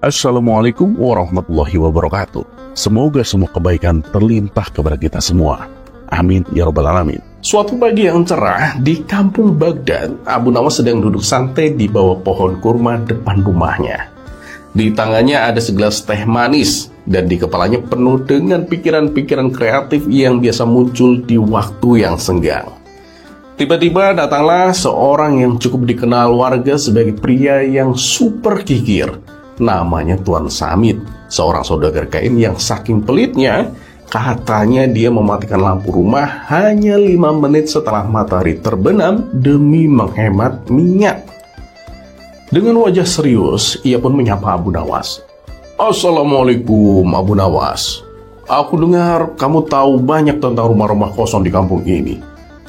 Assalamualaikum warahmatullahi wabarakatuh. Semoga semua kebaikan terlimpah kepada kita semua. Amin ya rabbal alamin. Suatu pagi yang cerah di kampung Baghdad, Abu Nawas sedang duduk santai di bawah pohon kurma depan rumahnya. Di tangannya ada segelas teh manis dan di kepalanya penuh dengan pikiran-pikiran kreatif yang biasa muncul di waktu yang senggang. Tiba-tiba datanglah seorang yang cukup dikenal warga sebagai pria yang super kikir. Namanya Tuan Samit, seorang saudagar kain yang saking pelitnya, katanya dia mematikan lampu rumah hanya 5 menit setelah matahari terbenam demi menghemat minyak. Dengan wajah serius, ia pun menyapa Abu Nawas. Assalamualaikum Abu Nawas. Aku dengar kamu tahu banyak tentang rumah-rumah kosong di kampung ini.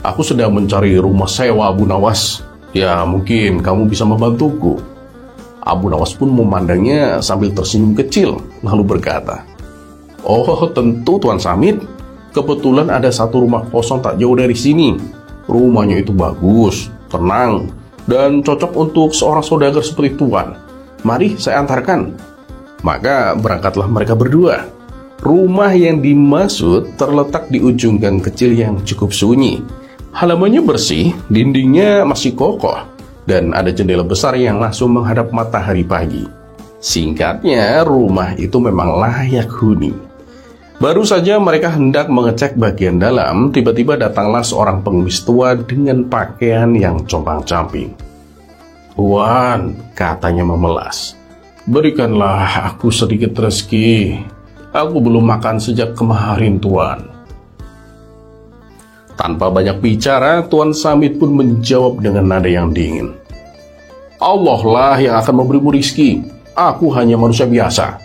Aku sedang mencari rumah sewa Abu Nawas. Ya, mungkin kamu bisa membantuku. Abu Nawas pun memandangnya sambil tersenyum kecil, lalu berkata, Oh, tentu Tuan Samit. Kebetulan ada satu rumah kosong tak jauh dari sini. Rumahnya itu bagus, tenang, dan cocok untuk seorang saudagar seperti Tuan. Mari saya antarkan. Maka berangkatlah mereka berdua. Rumah yang dimaksud terletak di ujung gang kecil yang cukup sunyi. Halamannya bersih, dindingnya masih kokoh, dan ada jendela besar yang langsung menghadap matahari pagi. Singkatnya, rumah itu memang layak huni. Baru saja mereka hendak mengecek bagian dalam, tiba-tiba datanglah seorang pengemis tua dengan pakaian yang compang-camping. Tuan, katanya memelas, berikanlah aku sedikit rezeki. Aku belum makan sejak kemarin, Tuan. Tanpa banyak bicara, Tuan Samit pun menjawab dengan nada yang dingin. Allah lah yang akan memberimu rizki. Aku hanya manusia biasa.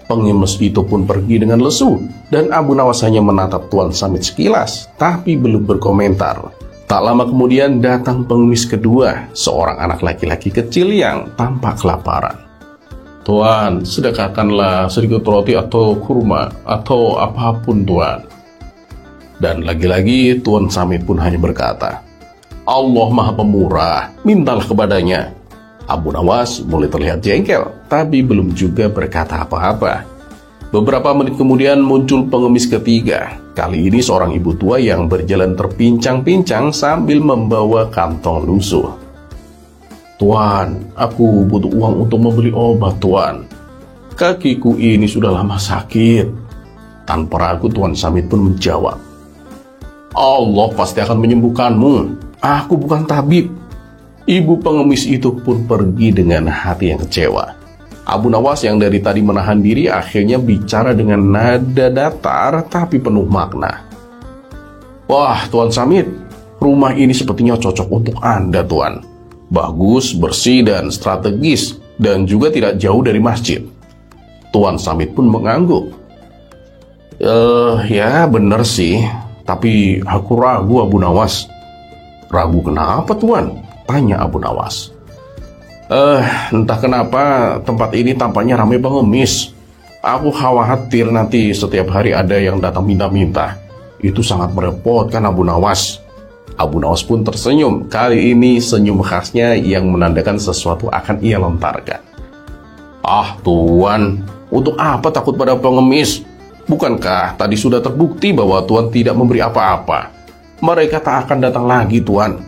Pengemis itu pun pergi dengan lesu, dan Abu Nawas hanya menatap Tuan Samit sekilas, tapi belum berkomentar. Tak lama kemudian datang pengemis kedua, seorang anak laki-laki kecil yang tampak kelaparan. Tuan, sedekahkanlah sedikit roti atau kurma, atau apapun, Tuan. Dan lagi-lagi Tuan Samit pun hanya berkata, Allah Maha Pemurah, mintalah kepadanya. Abu Nawas mulai terlihat jengkel, tapi belum juga berkata apa-apa. Beberapa menit kemudian muncul pengemis ketiga. Kali ini seorang ibu tua yang berjalan terpincang-pincang sambil membawa kantong lusuh. Tuan, aku butuh uang untuk membeli obat, Tuan. Kakiku ini sudah lama sakit. Tanpa ragu Tuan Samit pun menjawab, Allah pasti akan menyembuhkanmu. Aku bukan tabib. Ibu pengemis itu pun pergi dengan hati yang kecewa. Abu Nawas yang dari tadi menahan diri akhirnya bicara dengan nada datar tapi penuh makna. Wah, Tuan Samit, rumah ini sepertinya cocok untuk Anda, Tuan. Bagus, bersih, dan strategis, dan juga tidak jauh dari masjid. Tuan Samit pun mengangguk. Ya bener sih. Tapi aku ragu, Abu Nawas. Ragu kenapa, Tuan? Tanya Abu Nawas. Entah kenapa tempat ini tampaknya ramai pengemis. Aku khawatir nanti setiap hari ada yang datang minta-minta. Itu sangat merepotkan, Abu Nawas. Abu Nawas pun tersenyum. Kali ini senyum khasnya yang menandakan sesuatu akan ia lontarkan. Ah, Tuan, untuk apa takut pada pengemis? Bukankah tadi sudah terbukti bahwa Tuan tidak memberi apa-apa? Mereka tak akan datang lagi, Tuan.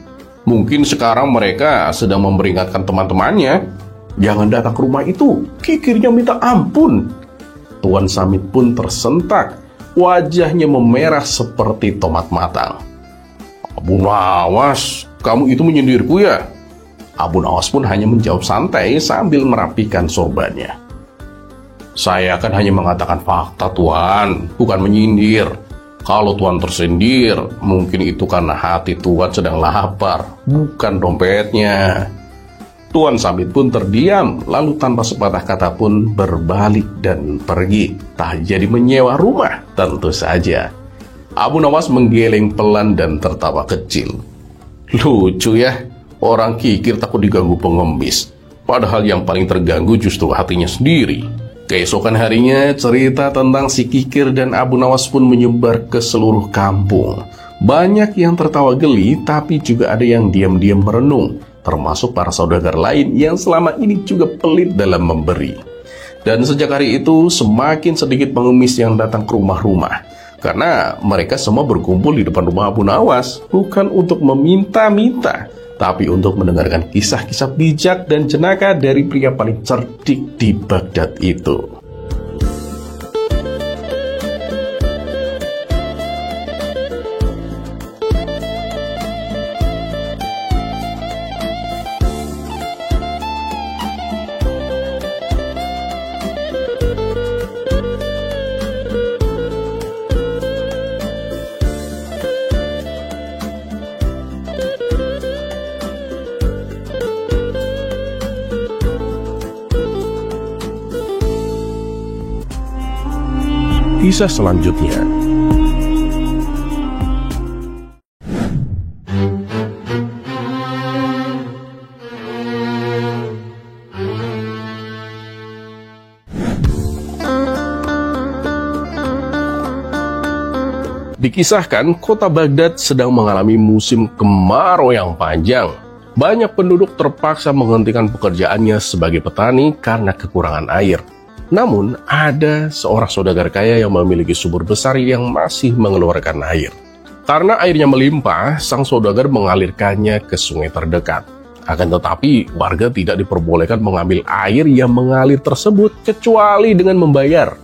Mungkin sekarang mereka sedang memperingatkan teman-temannya. Jangan datang ke rumah itu, kikirnya minta ampun. Tuan Samit pun tersentak. Wajahnya memerah seperti tomat matang. Abu Nawas, kamu itu menyindirku ya? Abu Nawas pun hanya menjawab santai sambil merapikan sorbannya. Saya kan hanya mengatakan fakta, Tuan, bukan menyindir. Kalau Tuan tersindir, mungkin itu karena hati Tuan sedang lapar, bukan dompetnya. Tuan Samit pun terdiam, lalu tanpa sepatah kata pun berbalik dan pergi. Tak jadi menyewa rumah, tentu saja. Abu Nawas menggeleng pelan dan tertawa kecil. Lucu ya, orang kikir takut diganggu pengemis. Padahal yang paling terganggu justru hatinya sendiri. Keesokan harinya, cerita tentang si kikir dan Abu Nawas pun menyebar ke seluruh kampung. Banyak yang tertawa geli, tapi juga ada yang diam-diam merenung, termasuk para saudagar lain yang selama ini juga pelit dalam memberi. Dan sejak hari itu semakin sedikit pengemis yang datang ke rumah-rumah, karena mereka semua berkumpul di depan rumah Abu Nawas bukan untuk meminta-minta, tapi untuk mendengarkan kisah-kisah bijak dan jenaka dari pria paling cerdik di Baghdad itu. Kisah selanjutnya. Dikisahkan, kota Baghdad sedang mengalami musim kemarau yang panjang. Banyak penduduk terpaksa menghentikan pekerjaannya sebagai petani karena kekurangan air. Namun, ada seorang saudagar kaya yang memiliki sumur besar yang masih mengeluarkan air. Karena airnya melimpah, sang saudagar mengalirkannya ke sungai terdekat. Akan tetapi, warga tidak diperbolehkan mengambil air yang mengalir tersebut kecuali dengan membayar.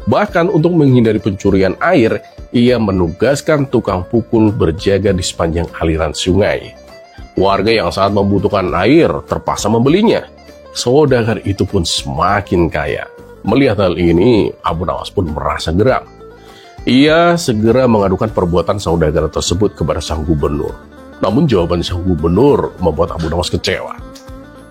Bahkan untuk menghindari pencurian air, ia menugaskan tukang pukul berjaga di sepanjang aliran sungai. Warga yang sangat membutuhkan air terpaksa membelinya. Saudagar itu pun semakin kaya. Melihat hal ini, Abu Nawas pun merasa geram. Ia segera mengadukan perbuatan saudagar tersebut kepada sang gubernur. Namun jawaban sang gubernur membuat Abu Nawas kecewa.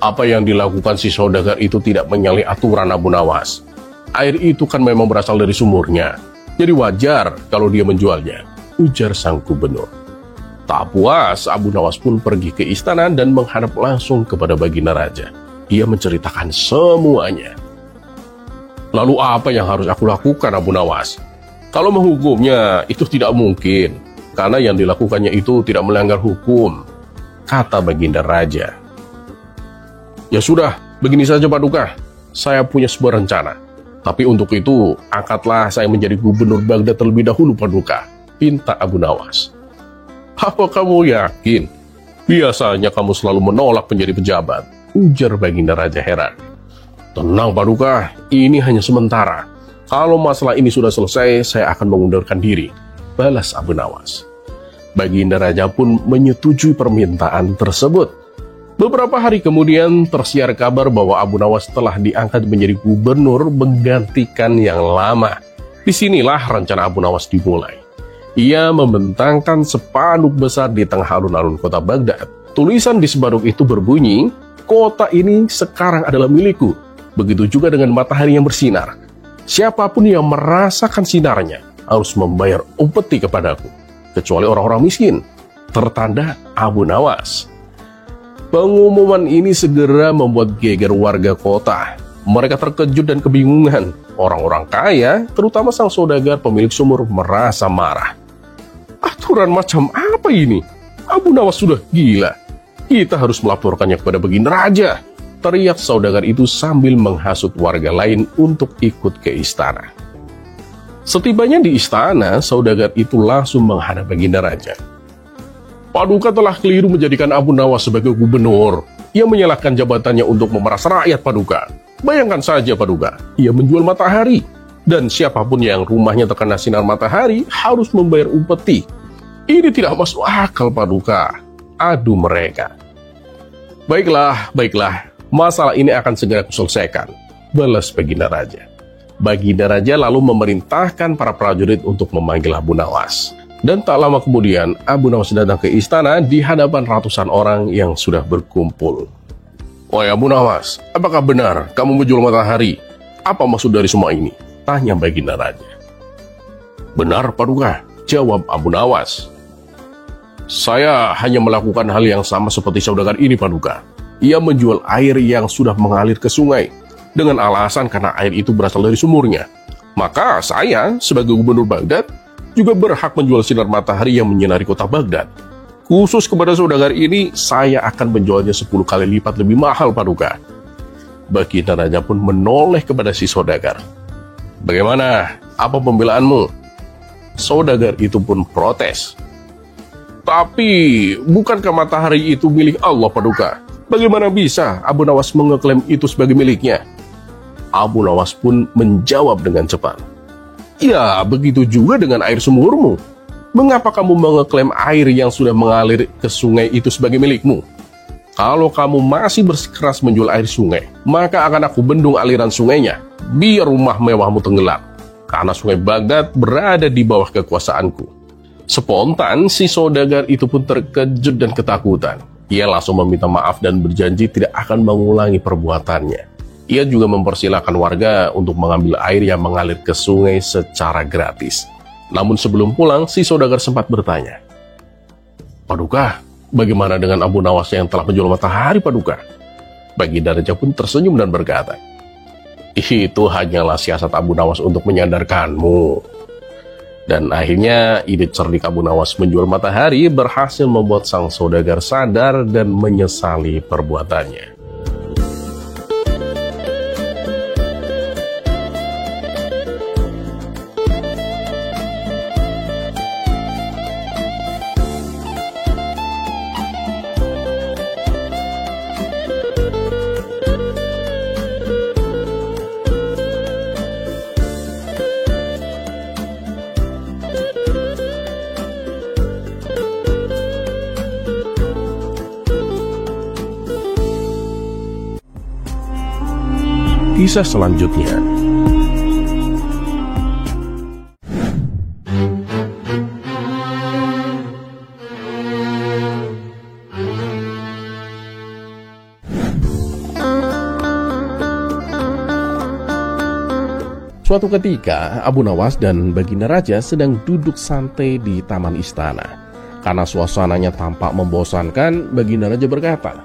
Apa yang dilakukan si saudagar itu tidak menyalahi aturan Abu Nawas. Air itu kan memang berasal dari sumurnya. Jadi wajar kalau dia menjualnya, ujar sang gubernur. Tak puas, Abu Nawas pun pergi ke istana dan menghadap langsung kepada Baginda Raja. Ia menceritakan semuanya. Lalu apa yang harus aku lakukan, Abu Nawas? Kalau menghukumnya, itu tidak mungkin. Karena yang dilakukannya itu tidak melanggar hukum, kata Baginda Raja. Ya sudah, begini saja Paduka. Saya punya sebuah rencana. Tapi untuk itu, angkatlah saya menjadi gubernur Baghdad terlebih dahulu, Paduka, pinta Abu Nawas. Apa kamu yakin? Biasanya kamu selalu menolak menjadi pejabat, ujar Baginda Raja heran. Tenang Paduka, ini hanya sementara. Kalau masalah ini sudah selesai, saya akan mengundurkan diri, balas Abu Nawas. Baginda Raja pun menyetujui permintaan tersebut. Beberapa hari kemudian tersiar kabar bahwa Abu Nawas telah diangkat menjadi gubernur menggantikan yang lama. Disinilah rencana Abu Nawas dimulai. Ia membentangkan spanduk besar di tengah alun-alun kota Baghdad. Tulisan di spanduk itu berbunyi, kota ini sekarang adalah milikku. Begitu juga dengan matahari yang bersinar. Siapapun yang merasakan sinarnya harus membayar upeti kepadaku, kecuali orang-orang miskin. Tertanda Abu Nawas. Pengumuman ini segera membuat geger warga kota. Mereka terkejut dan kebingungan. Orang-orang kaya, terutama sang saudagar pemilik sumur, merasa marah. Aturan macam apa ini? Abu Nawas sudah gila. Kita harus melaporkannya kepada Baginda Raja, teriak saudagar itu sambil menghasut warga lain untuk ikut ke istana. Setibanya di istana, saudagar itu langsung menghadap Baginda Raja. Paduka telah keliru menjadikan Abu Nawas sebagai gubernur. Ia menyalahkan jabatannya untuk memeras rakyat, Paduka. Bayangkan saja, Paduka, ia menjual matahari. Dan siapapun yang rumahnya terkena sinar matahari harus membayar upeti. Ini tidak masuk akal, Paduka, adu mereka. Baiklah. Masalah ini akan segera kuselesaikan, balas Baginda Raja. Baginda Raja lalu memerintahkan para prajurit untuk memanggil Abu Nawas. Dan tak lama kemudian, Abu Nawas datang ke istana di hadapan ratusan orang yang sudah berkumpul. Wahai Abu Nawas, apakah benar kamu menjual matahari? Apa maksud dari semua ini? Tanya Baginda Raja. Benar, Paduka, jawab Abu Nawas. Saya hanya melakukan hal yang sama seperti saudagar ini, Paduka. Ia menjual air yang sudah mengalir ke sungai dengan alasan karena air itu berasal dari sumurnya. Maka saya sebagai gubernur Baghdad juga berhak menjual sinar matahari yang menyinari kota Baghdad. Khusus kepada saudagar ini, saya akan menjualnya 10 kali lipat lebih mahal, Paduka. Baginda Raja pun menoleh kepada si saudagar. "Bagaimana? Apa pembelaanmu?" Saudagar itu pun protes. "Tapi, bukankah matahari itu milik Allah, Paduka? Bagaimana bisa Abu Nawas mengeklaim itu sebagai miliknya?" Abu Nawas pun menjawab dengan cepat. "Ya, begitu juga dengan air sumurmu. Mengapa kamu mengeklaim air yang sudah mengalir ke sungai itu sebagai milikmu? Kalau kamu masih bersikeras menjual air sungai, maka akan aku bendung aliran sungainya, biar rumah mewahmu tenggelam. Karena sungai Baghdad berada di bawah kekuasaanku." Spontan, si saudagar itu pun terkejut dan ketakutan. Ia langsung meminta maaf dan berjanji tidak akan mengulangi perbuatannya. Ia juga mempersilahkan warga untuk mengambil air yang mengalir ke sungai secara gratis. Namun sebelum pulang, si saudagar sempat bertanya, "Paduka, bagaimana dengan Abu Nawas yang telah menjual matahari, Paduka?" Baginda Raja pun tersenyum dan berkata, "Itu hanyalah siasat Abu Nawas untuk menyadarkanmu." Dan akhirnya ide cerdik Abu Nawas menjual matahari berhasil membuat sang saudagar sadar dan menyesali perbuatannya. Kisah selanjutnya. Suatu ketika, Abu Nawas dan Baginda Raja sedang duduk santai di taman istana. Karena suasananya tampak membosankan, Baginda Raja berkata,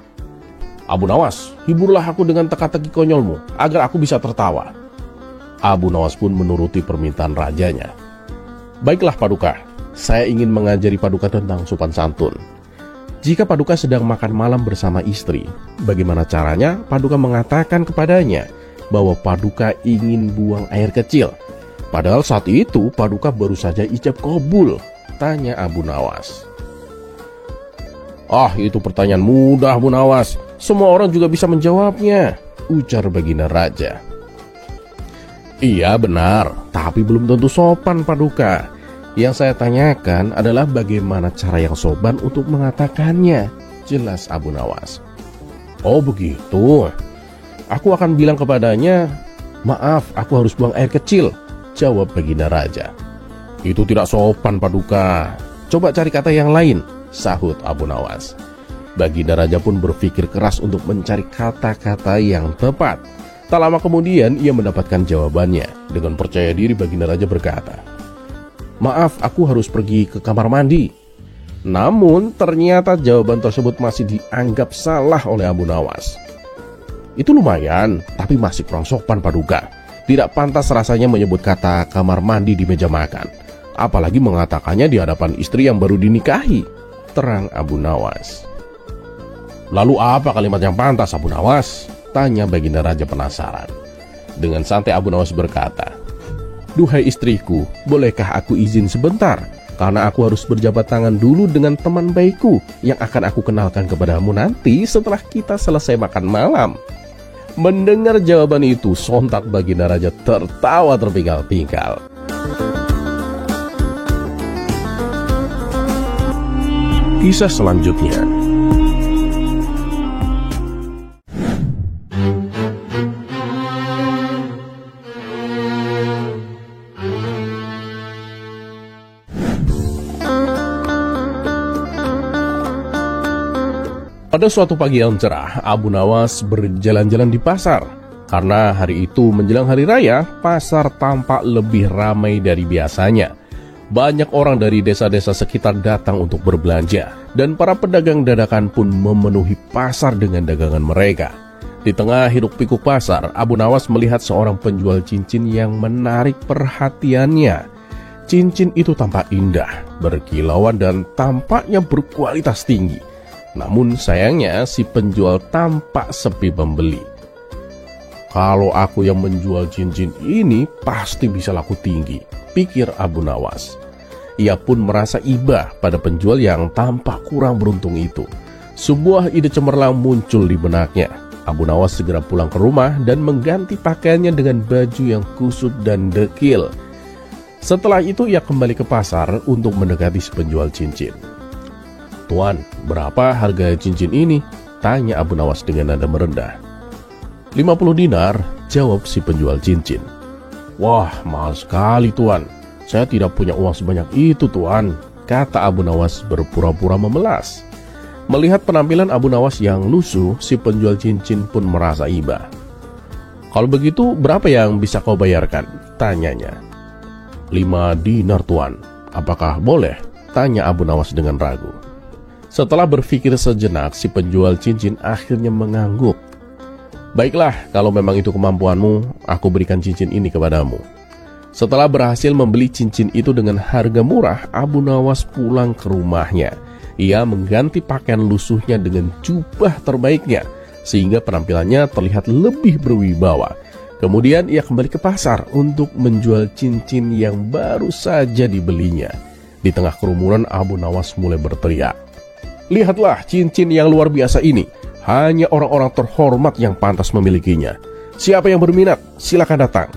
"Abu Nawas, hiburlah aku dengan teka-teki konyolmu, agar aku bisa tertawa." Abu Nawas pun menuruti permintaan rajanya. "Baiklah Paduka, saya ingin mengajari Paduka tentang sopan santun. Jika Paduka sedang makan malam bersama istri, bagaimana caranya Paduka mengatakan kepadanya bahwa Paduka ingin buang air kecil? Padahal saat itu Paduka baru saja ijab kabul," tanya Abu Nawas. "Ah, itu pertanyaan mudah, Abu Nawas. Semua orang juga bisa menjawabnya," ujar Baginda Raja. "Iya benar, tapi belum tentu sopan, Paduka. Yang saya tanyakan adalah bagaimana cara yang sopan untuk mengatakannya," jelas Abu Nawas. "Oh begitu. Aku akan bilang kepadanya, 'Maaf, aku harus buang air kecil,'" jawab Baginda Raja. "Itu tidak sopan, Paduka. Coba cari kata yang lain," sahut Abu Nawas. Baginda Raja pun berpikir keras untuk mencari kata-kata yang tepat. Tak lama kemudian ia mendapatkan jawabannya. Dengan percaya diri Baginda Raja berkata, "Maaf, aku harus pergi ke kamar mandi." Namun ternyata jawaban tersebut masih dianggap salah oleh Abu Nawas. "Itu lumayan, tapi masih kurang sopan, Paduka. Tidak pantas rasanya menyebut kata kamar mandi di meja makan, apalagi mengatakannya di hadapan istri yang baru dinikahi," terang Abu Nawas. "Lalu apa kalimat yang pantas, Abu Nawas?" tanya Baginda Raja penasaran. Dengan santai Abu Nawas berkata, "Duhai istriku, bolehkah aku izin sebentar? Karena aku harus berjabat tangan dulu dengan teman baikku yang akan aku kenalkan kepadamu nanti setelah kita selesai makan malam." Mendengar jawaban itu, sontak Baginda Raja tertawa terpingkal-pingkal. Kisah selanjutnya. Pada suatu pagi yang cerah, Abu Nawas berjalan-jalan di pasar. Karena hari itu menjelang hari raya, pasar tampak lebih ramai dari biasanya. Banyak orang dari desa-desa sekitar datang untuk berbelanja, dan para pedagang dadakan pun memenuhi pasar dengan dagangan mereka. Di tengah hiruk-pikuk pasar, Abu Nawas melihat seorang penjual cincin yang menarik perhatiannya. Cincin itu tampak indah, berkilauan dan tampaknya berkualitas tinggi. Namun sayangnya si penjual tampak sepi pembeli. Kalau aku yang menjual cincin ini pasti bisa laku tinggi, pikir Abu Nawas. Ia pun merasa iba pada penjual yang tampak kurang beruntung itu. Sebuah ide cemerlang muncul di benaknya. Abu Nawas segera pulang ke rumah dan mengganti pakaiannya dengan baju yang kusut dan dekil. Setelah itu ia kembali ke pasar untuk mendekati si penjual cincin. "Tuan, berapa harga cincin ini?" tanya Abu Nawas dengan nada merendah. 50 dinar, jawab si penjual cincin. "Wah, mahal sekali tuan. Saya tidak punya uang sebanyak itu tuan," kata Abu Nawas berpura-pura memelas. Melihat penampilan Abu Nawas yang lusuh, si penjual cincin pun merasa iba. "Kalau begitu berapa yang bisa kau bayarkan?" tanyanya. 5 dinar tuan, apakah boleh? Tanya Abu Nawas dengan ragu. Setelah berpikir sejenak, si penjual cincin akhirnya mengangguk. "Baiklah, kalau memang itu kemampuanmu, aku berikan cincin ini kepadamu." Setelah berhasil membeli cincin itu dengan harga murah, Abu Nawas pulang ke rumahnya. Ia mengganti pakaian lusuhnya dengan jubah terbaiknya, sehingga penampilannya terlihat lebih berwibawa. Kemudian ia kembali ke pasar untuk menjual cincin yang baru saja dibelinya. Di tengah kerumunan, Abu Nawas mulai berteriak, "Lihatlah cincin yang luar biasa ini. Hanya orang-orang terhormat yang pantas memilikinya. Siapa yang berminat, silakan datang."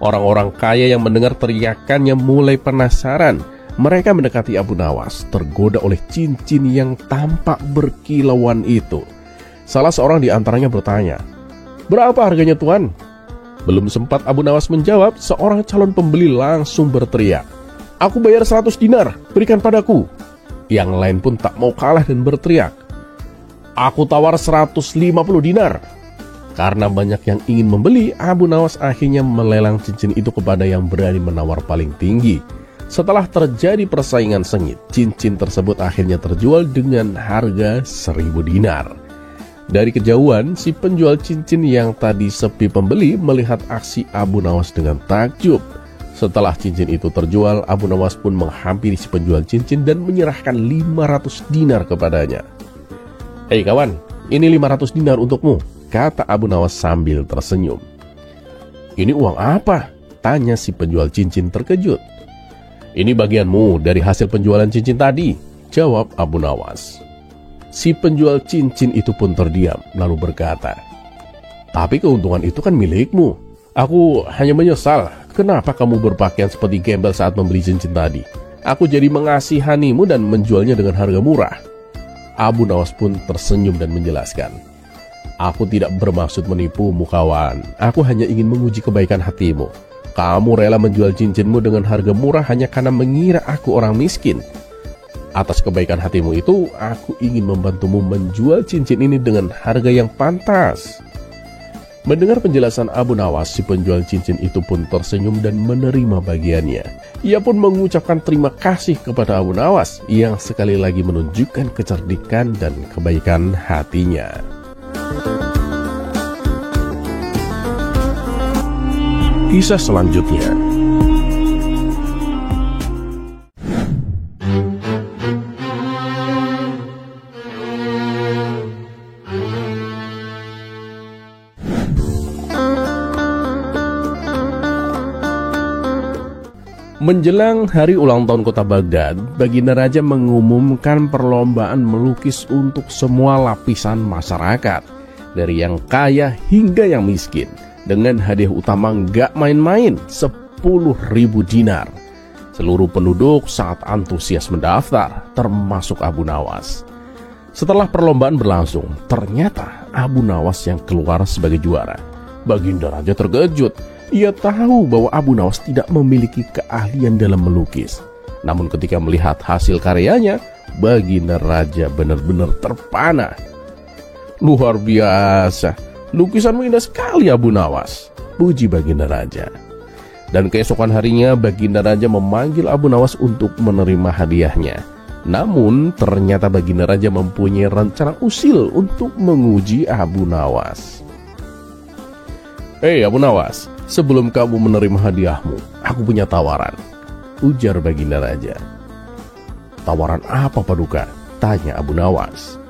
Orang-orang kaya yang mendengar teriakannya mulai penasaran. Mereka mendekati Abu Nawas, tergoda oleh cincin yang tampak berkilauan itu. Salah seorang di antaranya bertanya, "Berapa harganya tuan?" Belum sempat Abu Nawas menjawab, seorang calon pembeli langsung berteriak, "Aku bayar 100 dinar, berikan padaku." Yang lain pun tak mau kalah dan berteriak, "Aku tawar 150 dinar. Karena banyak yang ingin membeli, Abu Nawas akhirnya melelang cincin itu kepada yang berani menawar paling tinggi. Setelah terjadi persaingan sengit, cincin tersebut akhirnya terjual dengan harga 1000 dinar. Dari kejauhan, si penjual cincin yang tadi sepi pembeli melihat aksi Abu Nawas dengan takjub. Setelah cincin itu terjual, Abu Nawas pun menghampiri si penjual cincin dan menyerahkan 500 dinar kepadanya. "Hei kawan, ini 500 dinar untukmu," kata Abu Nawas sambil tersenyum. "Ini uang apa?" tanya si penjual cincin terkejut. "Ini bagianmu dari hasil penjualan cincin tadi," jawab Abu Nawas. Si penjual cincin itu pun terdiam, lalu berkata, "Tapi keuntungan itu kan milikmu. Aku hanya menyesal, kenapa kamu berpakaian seperti gembel saat membeli cincin tadi? Aku jadi mengasihanimu dan menjualnya dengan harga murah." Abu Nawas pun tersenyum dan menjelaskan, "Aku tidak bermaksud menipumu kawan, aku hanya ingin menguji kebaikan hatimu. Kamu rela menjual cincinmu dengan harga murah hanya karena mengira aku orang miskin. Atas kebaikan hatimu itu, aku ingin membantumu menjual cincin ini dengan harga yang pantas." Mendengar penjelasan Abu Nawas, si penjual cincin itu pun tersenyum dan menerima bagiannya. Ia pun mengucapkan terima kasih kepada Abu Nawas yang sekali lagi menunjukkan kecerdikan dan kebaikan hatinya. Kisah selanjutnya. Menjelang hari ulang tahun kota Baghdad, Baginda Raja mengumumkan perlombaan melukis untuk semua lapisan masyarakat, dari yang kaya hingga yang miskin, dengan hadiah utama nggak main-main, 10.000 dinar. Seluruh penduduk sangat antusias mendaftar, termasuk Abu Nawas. Setelah perlombaan berlangsung, ternyata Abu Nawas yang keluar sebagai juara. Baginda Raja terkejut. Ia tahu bahwa Abu Nawas tidak memiliki keahlian dalam melukis. Namun ketika melihat hasil karyanya, Baginda Raja benar-benar terpana. "Luar biasa, lukisanmu indah sekali Abu Nawas," puji Baginda Raja. Dan keesokan harinya Baginda Raja memanggil Abu Nawas untuk menerima hadiahnya. Namun ternyata Baginda Raja mempunyai rencana usil untuk menguji Abu Nawas. "Hei Abu Nawas, sebelum kamu menerima hadiahmu, aku punya tawaran," ujar Baginda Raja. "Tawaran apa Paduka?" tanya Abu Nawas.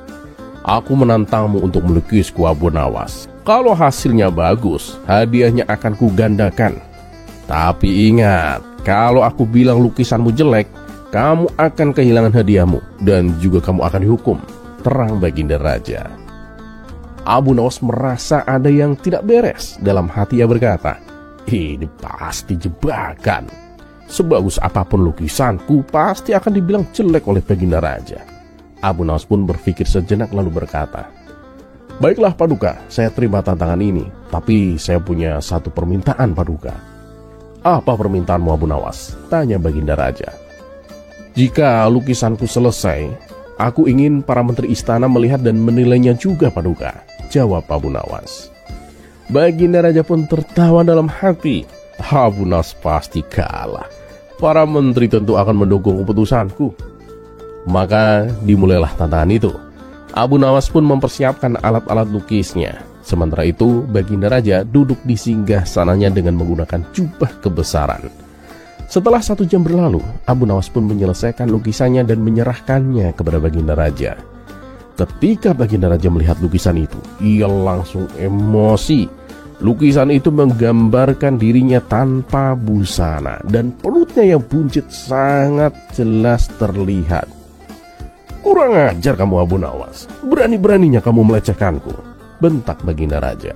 Aku menantangmu untuk melukisku, Abu Nawas. Kalau hasilnya bagus, hadiahnya akan kugandakan. Tapi ingat, kalau aku bilang lukisanmu jelek, kamu akan kehilangan hadiahmu dan juga kamu akan dihukum, terang Baginda Raja. Abu Nawas merasa ada yang tidak beres. Dalam hati ia berkata, ini pasti jebakan. Sebagus apapun lukisanku, pasti akan dibilang jelek oleh Baginda Raja. Abu Nawas pun berpikir sejenak lalu berkata, baiklah Paduka, saya terima tantangan ini. Tapi saya punya satu permintaan Paduka. Apa permintaanmu Abu Nawas? Tanya Baginda Raja. Jika lukisanku selesai, aku ingin para menteri istana melihat dan menilainya juga Paduka, jawab Abu Nawas. Baginda Raja pun tertawa dalam hati. Abu Nawas pasti kalah. Para menteri tentu akan mendukung keputusanku. Maka dimulailah tantangan itu. Abu Nawas pun mempersiapkan alat-alat lukisnya. Sementara itu Baginda Raja duduk di singgasananya dengan menggunakan jubah kebesaran. Setelah 1 jam berlalu, Abu Nawas pun menyelesaikan lukisannya dan menyerahkannya kepada Baginda Raja. Ketika Baginda Raja melihat lukisan itu, ia langsung emosi. Lukisan itu menggambarkan dirinya tanpa busana dan perutnya yang buncit sangat jelas terlihat. Kurang ajar kamu Abu Nawas, berani-beraninya kamu melecehkanku, bentak Baginda Raja.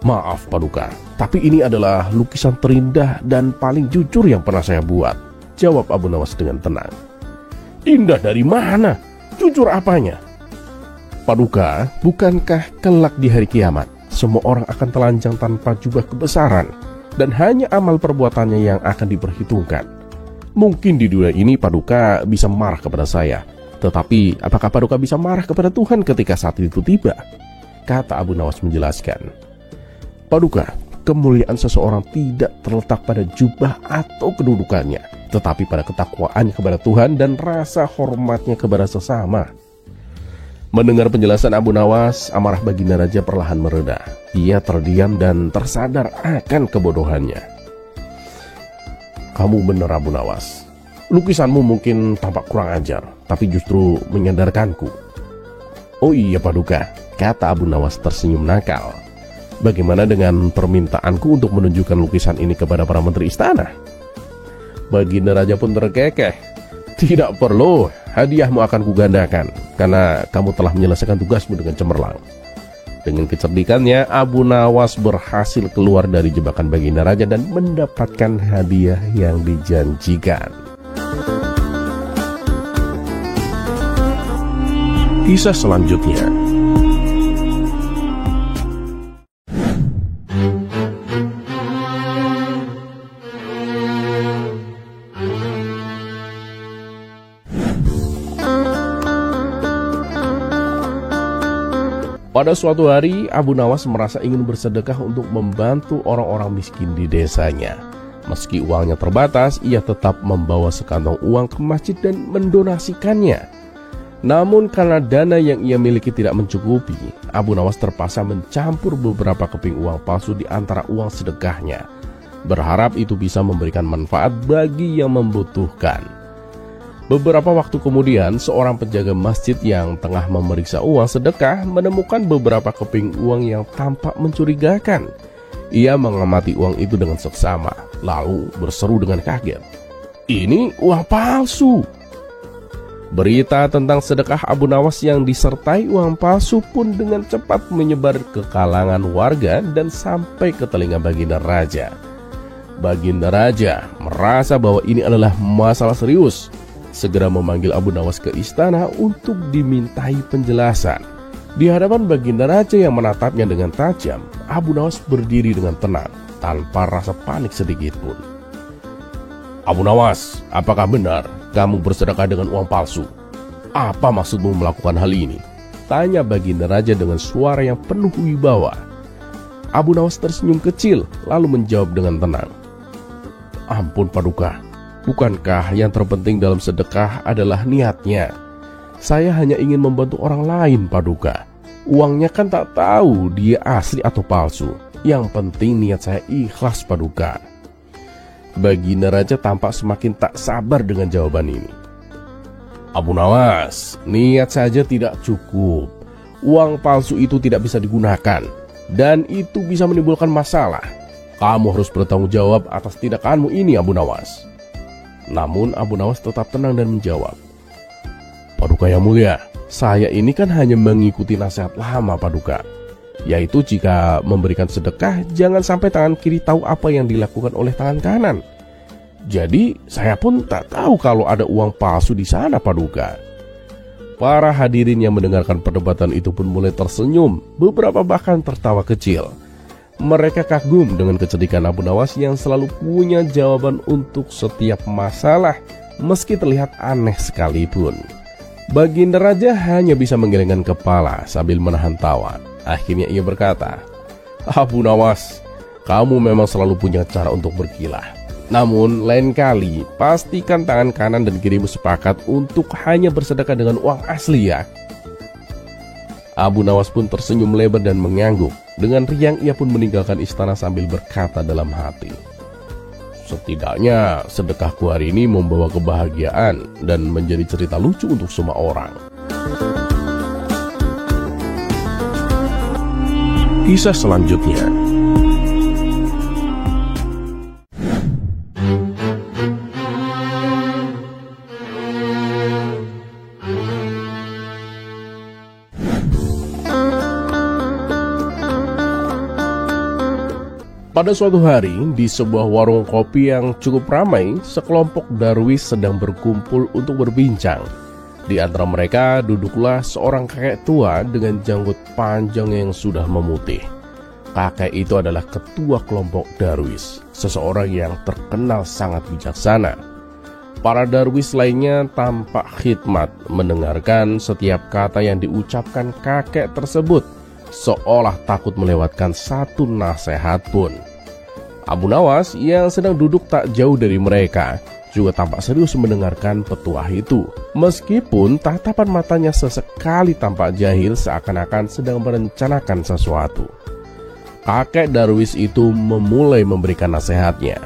Maaf Paduka, tapi ini adalah lukisan terindah dan paling jujur yang pernah saya buat, jawab Abu Nawas dengan tenang. Indah dari mana? Jujur apanya? Paduka, bukankah kelak di hari kiamat semua orang akan telanjang tanpa jubah kebesaran dan hanya amal perbuatannya yang akan diperhitungkan? Mungkin di dunia ini Paduka bisa marah kepada saya, tetapi apakah Paduka bisa marah kepada Tuhan ketika saat itu tiba? Kata Abu Nawas menjelaskan. Paduka, kemuliaan seseorang tidak terletak pada jubah atau kedudukannya, tetapi pada ketakwaannya kepada Tuhan dan rasa hormatnya kepada sesama. Mendengar penjelasan Abu Nawas, amarah Baginda Raja perlahan mereda. Ia terdiam dan tersadar akan kebodohannya. Kamu benar Abu Nawas. Lukisanmu mungkin tampak kurang ajar, tapi justru menyadarkanku. Oh iya Paduka, kata Abu Nawas tersenyum nakal. Bagaimana dengan permintaanku untuk menunjukkan lukisan ini kepada para menteri istana? Baginda Raja pun terkekeh. Tidak perlu, hadiahmu akan kugandakan, karena kamu telah menyelesaikan tugasmu dengan cemerlang. Dengan kecerdikannya, Abu Nawas berhasil keluar dari jebakan Baginda Raja dan mendapatkan hadiah yang dijanjikan. Kisah selanjutnya. Pada suatu hari, Abu Nawas merasa ingin bersedekah untuk membantu orang-orang miskin di desanya. Meski uangnya terbatas, ia tetap membawa sekantong uang ke masjid dan mendonasikannya. Namun karena dana yang ia miliki tidak mencukupi, Abu Nawas terpaksa mencampur beberapa keping uang palsu di antara uang sedekahnya, berharap itu bisa memberikan manfaat bagi yang membutuhkan. Beberapa waktu kemudian, seorang penjaga masjid yang tengah memeriksa uang sedekah menemukan beberapa keping uang yang tampak mencurigakan. Ia mengamati uang itu dengan seksama, lalu berseru dengan kaget. Ini uang palsu. Berita tentang sedekah Abu Nawas yang disertai uang palsu pun dengan cepat menyebar ke kalangan warga dan sampai ke telinga Baginda Raja. Baginda Raja merasa bahwa ini adalah masalah serius. Segera memanggil Abu Nawas ke istana untuk dimintai penjelasan. Di hadapan Baginda Raja yang menatapnya dengan tajam, Abu Nawas berdiri dengan tenang, tanpa rasa panik sedikit pun. Abu Nawas, apakah benar kamu bersedekah dengan uang palsu? Apa maksudmu melakukan hal ini? Tanya Baginda Raja dengan suara yang penuh wibawa. Abu Nawas tersenyum kecil, lalu menjawab dengan tenang. Ampun Paduka. Bukankah yang terpenting dalam sedekah adalah niatnya? Saya hanya ingin membantu orang lain Paduka. Uangnya kan tak tahu dia asli atau palsu. Yang penting niat saya ikhlas Paduka. Baginda Raja tampak semakin tak sabar dengan jawaban ini. Abu Nawas, niat saja tidak cukup. Uang palsu itu tidak bisa digunakan, dan itu bisa menimbulkan masalah. Kamu harus bertanggung jawab atas tindakanmu ini, Abu Nawas. Namun Abu Nawas tetap tenang dan menjawab, Paduka yang mulia, saya ini kan hanya mengikuti nasihat lama Paduka, yaitu jika memberikan sedekah jangan sampai tangan kiri tahu apa yang dilakukan oleh tangan kanan. Jadi saya pun tak tahu kalau ada uang palsu di sana Paduka. Para hadirin yang mendengarkan perdebatan itu pun mulai tersenyum, beberapa bahkan tertawa kecil. Mereka kagum dengan kecerdikan Abu Nawas yang selalu punya jawaban untuk setiap masalah, meski terlihat aneh sekalipun. Baginda Raja hanya bisa menggelengkan kepala sambil menahan tawa. Akhirnya ia berkata, Abu Nawas, kamu memang selalu punya cara untuk berkilah. Namun lain kali pastikan tangan kanan dan kirimu sepakat untuk hanya bersedekah dengan uang asli ya. Abu Nawas pun tersenyum lebar dan mengangguk. Dengan riang ia pun meninggalkan istana sambil berkata dalam hati, setidaknya sedekahku hari ini membawa kebahagiaan dan menjadi cerita lucu untuk semua orang. Kisah selanjutnya. Pada suatu hari, di sebuah warung kopi yang cukup ramai, sekelompok darwis sedang berkumpul untuk berbincang. Di antara mereka duduklah seorang kakek tua dengan janggut panjang yang sudah memutih. Kakek itu adalah ketua kelompok darwis, seseorang yang terkenal sangat bijaksana. Para darwis lainnya tampak khidmat mendengarkan setiap kata yang diucapkan kakek tersebut, seolah takut melewatkan satu nasihat pun. Abu Nawas yang sedang duduk tak jauh dari mereka juga tampak serius mendengarkan petuah itu, meskipun tatapan matanya sesekali tampak jahil seakan-akan sedang merencanakan sesuatu. Kakek darwis itu memulai memberikan nasihatnya.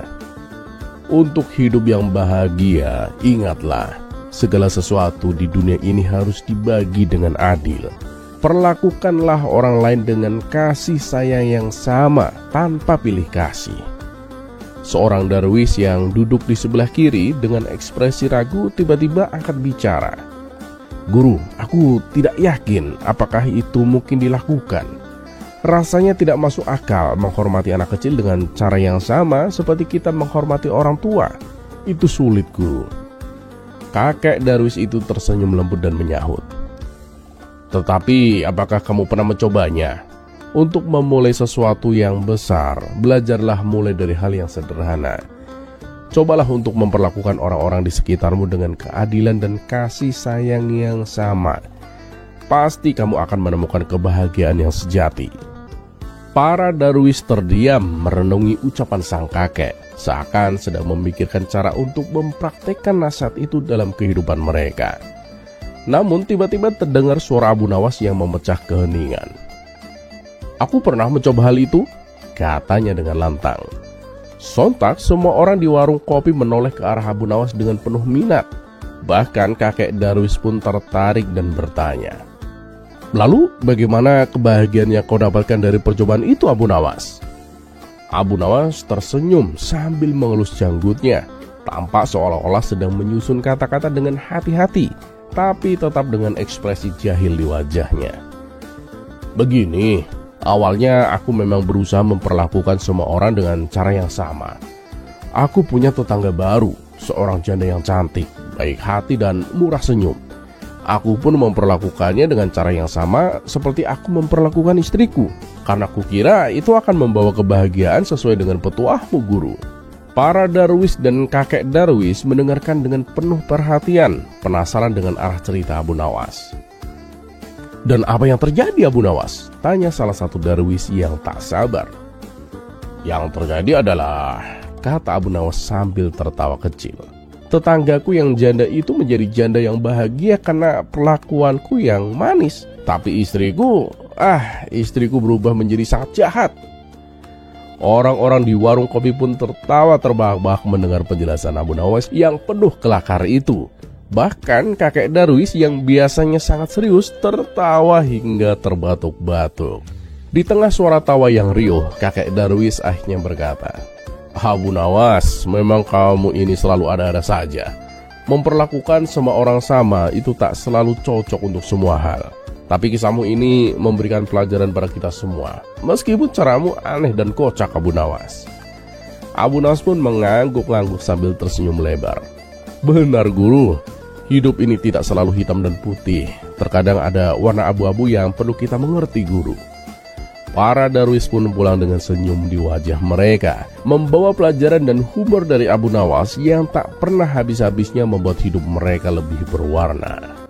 Untuk hidup yang bahagia, ingatlah, segala sesuatu di dunia ini harus dibagi dengan adil. Perlakukanlah orang lain dengan kasih sayang yang sama tanpa pilih kasih. Seorang darwis yang duduk di sebelah kiri dengan ekspresi ragu tiba-tiba angkat bicara. Guru, aku tidak yakin apakah itu mungkin dilakukan. Rasanya tidak masuk akal menghormati anak kecil dengan cara yang sama seperti kita menghormati orang tua. Itu sulit, Guru. Kakek darwis itu tersenyum lembut dan menyahut. Tetapi apakah kamu pernah mencobanya? Untuk memulai sesuatu yang besar, belajarlah mulai dari hal yang sederhana. Cobalah untuk memperlakukan orang-orang di sekitarmu dengan keadilan dan kasih sayang yang sama. Pasti kamu akan menemukan kebahagiaan yang sejati. Para darwis terdiam merenungi ucapan sang kakek, seakan sedang memikirkan cara untuk mempraktekkan nasihat itu dalam kehidupan mereka. Namun tiba-tiba terdengar suara Abu Nawas yang memecah keheningan. Aku pernah mencoba hal itu, katanya dengan lantang. Sontak semua orang di warung kopi menoleh ke arah Abu Nawas dengan penuh minat. Bahkan kakek darwis pun tertarik dan bertanya, lalu bagaimana kebahagiaan yang kau dapatkan dari percobaan itu, Abu Nawas? Abu Nawas tersenyum sambil mengelus janggutnya, tampak seolah-olah sedang menyusun kata-kata dengan hati-hati, tapi tetap dengan ekspresi jahil di wajahnya. Begini, awalnya aku memang berusaha memperlakukan semua orang dengan cara yang sama. Aku punya tetangga baru, seorang janda yang cantik, baik hati dan murah senyum. Aku pun memperlakukannya dengan cara yang sama seperti aku memperlakukan istriku, karena kukira itu akan membawa kebahagiaan sesuai dengan petuahmu, Guru. Para darwis dan kakek darwis mendengarkan dengan penuh perhatian, penasaran dengan arah cerita Abu Nawas. Dan apa yang terjadi, Abu Nawas? Tanya salah satu darwis yang tak sabar. Yang terjadi adalah, kata Abu Nawas sambil tertawa kecil, tetanggaku yang janda itu menjadi janda yang bahagia karena perlakuanku yang manis. Tapi istriku berubah menjadi sangat jahat. Orang-orang di warung kopi pun tertawa terbahak-bahak mendengar penjelasan Abu Nawas yang penuh kelakar itu. Bahkan kakek Darwis yang biasanya sangat serius tertawa hingga terbatuk-batuk. Di tengah suara tawa yang riuh, kakek Darwis akhirnya berkata, "Abu Nawas, memang kamu ini selalu ada-ada saja. Memperlakukan semua orang sama itu tak selalu cocok untuk semua hal. Tapi kisahmu ini memberikan pelajaran pada kita semua, meskipun caramu aneh dan kocak, Abu Nawas." Abu Nawas pun mengangguk-angguk sambil tersenyum lebar. "Benar guru, hidup ini tidak selalu hitam dan putih. Terkadang ada warna abu-abu yang perlu kita mengerti, guru." Para Darwis pun pulang dengan senyum di wajah mereka, membawa pelajaran dan humor dari Abu Nawas yang tak pernah habis-habisnya membuat hidup mereka lebih berwarna.